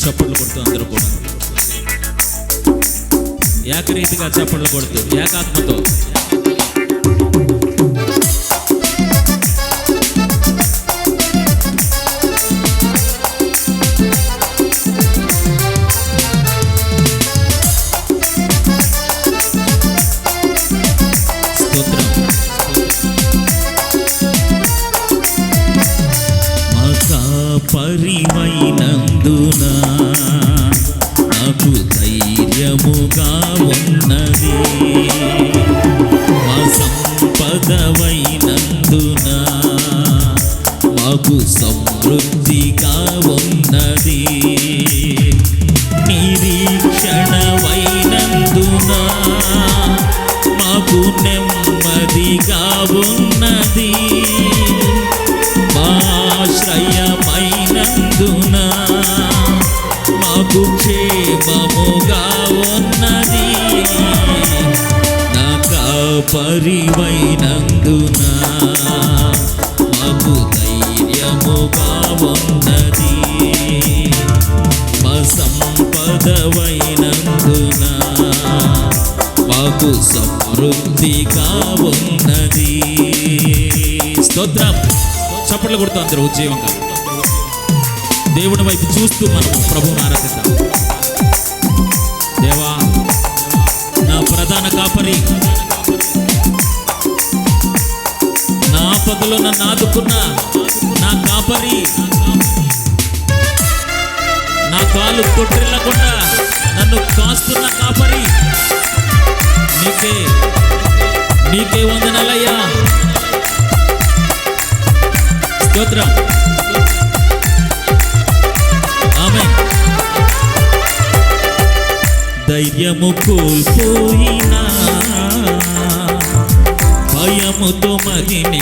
చప్పట్లు కొడుతూ అందరూ కూడా ఏకరీతిగా చప్పట్లు కొడుతూ ఏకాత్మతో పరివైనందున నాకు ధైర్యముగా ఉన్నది, మా సంపదవైనందున మాకు సమృద్ధిగా ఉన్నది, నిరీక్షణవైనందున మాకు నెమ్మదిగా ఉన్నది, ఆశ్రయమైనందున మాకు క్షేమముగా ఉన్నది, నా కాపరివైనందున మాకు ధైర్యముగా ఉన్నది, మా సంపదవైనందున మాకు సమృద్ధిగా ఉన్నది. స్తోత్రం. చప్పట్లు కొడుతూ అందరూ ఉజ్జీవంగా దేవుని వైపు చూస్తూ మనము ప్రభువుని ఆరాధిద్దాం. దేవా, నా ప్రధాన కాపరి, నా ఆపదలో నన్ను ఆదుకున్న నా కాపరి, నా కాలు తొట్టిల్లకుండా నన్ను కాస్తున్న కాపరి, నీకే వందనాలయ్యా. స్తోత్రం. ఆమేన్. ధైర్యము కోల్పోయినా భయముతో మదిని